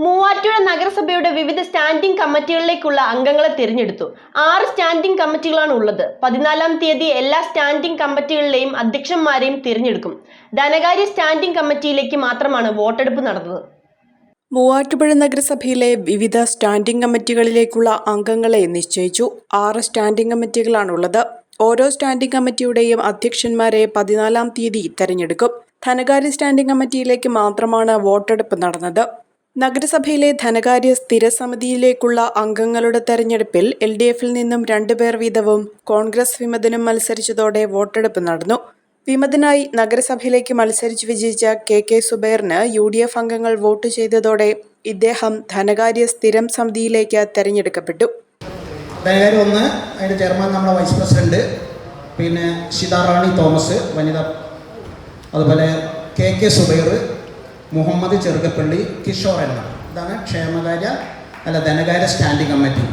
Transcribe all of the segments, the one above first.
മൂവാറ്റുപുഴ നഗരസഭയുടെ വിവിധ സ്റ്റാൻഡിംഗ് കമ്മിറ്റികളിലേക്കുള്ള അംഗങ്ങളെ തിരഞ്ഞെടുത്തു. 6 സ്റ്റാൻഡിംഗ് കമ്മിറ്റികളാണ് ഉള്ളത്. 14-ാം തീയതി എല്ലാ സ്റ്റാൻഡിംഗ് കമ്മിറ്റികളിലെയും അധ്യക്ഷന്മാരെയും തിരഞ്ഞെടുക്കും. ധനകാര്യ സ്റ്റാൻഡിംഗ് കമ്മിറ്റിയിലേക്ക് മാത്രമാണ് വോട്ടെടുപ്പ് നടന്നത്. മൂവാറ്റുപുഴ നഗരസഭയിലെ വിവിധ സ്റ്റാൻഡിംഗ് കമ്മിറ്റികളിലേക്കുള്ള അംഗങ്ങളെ നിശ്ചയിച്ചു. 6 സ്റ്റാൻഡിംഗ് കമ്മിറ്റികളാണുള്ളത്. ഓരോ സ്റ്റാൻഡിംഗ് കമ്മിറ്റിയുടെയും അധ്യക്ഷന്മാരെ 14-ാം തീയതി തെരഞ്ഞെടുക്കും. ധനകാര്യ സ്റ്റാൻഡിംഗ് കമ്മിറ്റിയിലേക്ക് മാത്രമാണ് വോട്ടെടുപ്പ് നടന്നത്. നഗരസഭയിലെ ധനകാര്യ സ്ഥിരസമിതിയിലേക്കുള്ള അംഗങ്ങളുടെ തെരഞ്ഞെടുപ്പിൽ LDF-ൽ നിന്നും 2 പേർ വീതവും കോൺഗ്രസ് വിമതനും മത്സരിച്ചതോടെ വോട്ടെടുപ്പ് നടന്നു. വിമതനായി നഗരസഭയിലേക്ക് മത്സരിച്ച് വിജയിച്ച KK സുബൈറിന് UDF അംഗങ്ങൾ വോട്ട് ചെയ്തതോടെ ഇദ്ദേഹം ധനകാര്യ സ്ഥിരം സമിതിയിലേക്ക് തെരഞ്ഞെടുക്കപ്പെട്ടു. ധനകാര്യം 1 അതിൻ്റെ ചെയർമാൻ നമ്മുടെ വൈസ് പ്രസിഡന്റ്, പിന്നെ ഷിതാറാണി തോമസ് വനിത, അതുപോലെ KK സുബൈർ, മുഹമ്മദ് ചെറുകപ്പള്ളി, കിഷോർ എന്ന. ഇതാണ് ധനകാര്യ സ്റ്റാൻഡിംഗ് കമ്മിറ്റി.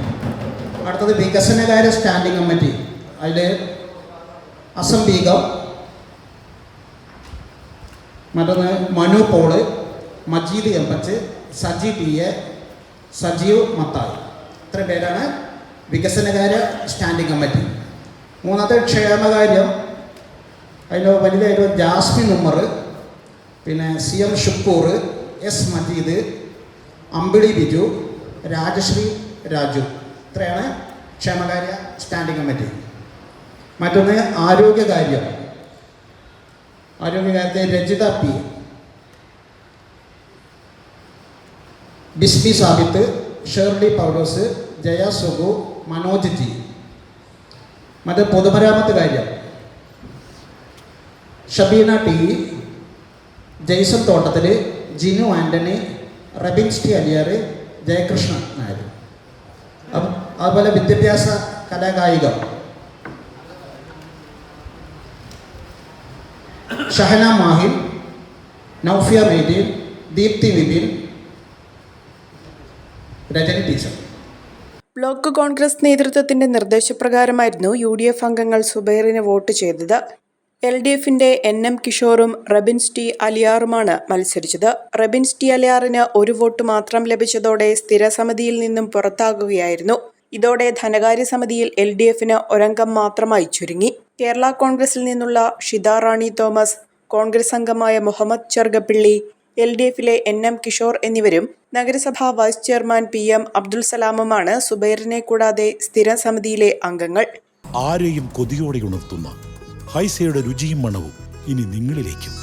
അടുത്തത് വികസനകാര്യ സ്റ്റാൻഡിംഗ് കമ്മിറ്റി. അതിൽ അസം ബീഗം, മറ്റൊന്ന് മനു പോള്, മജീദ് എംപച്ച്, സജി PA, സജീവ് മത്തായി. ഇത്രയും പേരാണ് വികസനകാര്യ സ്റ്റാൻഡിംഗ് കമ്മിറ്റി. 3ാമത്തെ ക്ഷേമകാര്യം. അതിൻ്റെ വനിതയായിട്ട് ജാസ്മിൻ ഉമ്മർ, പിന്നെ CM ഷുക്കൂർ, S മജീദ്, അമ്പിളി ബിജു, രാജശ്രീ രാജു. ഇത്രയാണ് ക്ഷേമകാര്യ സ്റ്റാൻഡിംഗ് കമ്മിറ്റി. മറ്റൊന്ന് ആരോഗ്യകാര്യത്തെ രജിത P, ബിസ്ബി സാബിത്ത്, ഷേർലി പൗലോസ്, ജയ സുഗു, മനോജ് G. മറ്റ് പൊതുമരാമത്ത് കാര്യം ഷബീന T, ജെയ്സൺ തോട്ടത്തിൽ, ജിനു ആൻ്റണി, റബിൻസ്റ്റി അലിയാർ, ജയകൃഷ്ണൻ നായർ. അതുപോലെ വിദ്യാഭ്യാസ കലാകായികം ഷഹന മാഹിൻ, നൗഫിയ മെയ്ദീൻ, ദീപ്തി വിപിൻ, രജനി ടീച്ചർ. ബ്ലോക്ക് കോൺഗ്രസ് നേതൃത്വത്തിന്റെ നിർദ്ദേശപ്രകാരമായിരുന്നു UDF അംഗങ്ങൾ സുബൈറിന് വോട്ട് ചെയ്തത്. LDF-ന്റെ NM കിഷോറും റബിൻസ് T അലിയാറുമാണ് മത്സരിച്ചത്. റബിൻസ് T അലിയാറിന് 1 വോട്ട് മാത്രം ലഭിച്ചതോടെ സ്ഥിരസമിതിയിൽ നിന്നും പുറത്താകുകയായിരുന്നു. ഇതോടെ ധനകാര്യ സമിതിയിൽ LDF-ന് 1 അംഗം മാത്രമായി ചുരുങ്ങി. കേരള കോൺഗ്രസിൽ നിന്നുള്ള ഷിതാറാണി തോമസ്, കോൺഗ്രസ് അംഗമായ മുഹമ്മദ് ചെറുകപ്പള്ളി, LDF-ലെ NM കിഷോർ എന്നിവരും നഗരസഭാ വൈസ് ചെയർമാൻ PM അബ്ദുൽ സലാമുമാണ് സുബൈറിനെ കൂടാതെ സ്ഥിരം സമിതിയിലെ അംഗങ്ങൾ. ആരെയും കൊതിയോടെ ഉണർത്തുന്ന ഹൈസയുടെ രുചിയും മണവും ഇനി നിങ്ങളിലേക്കും.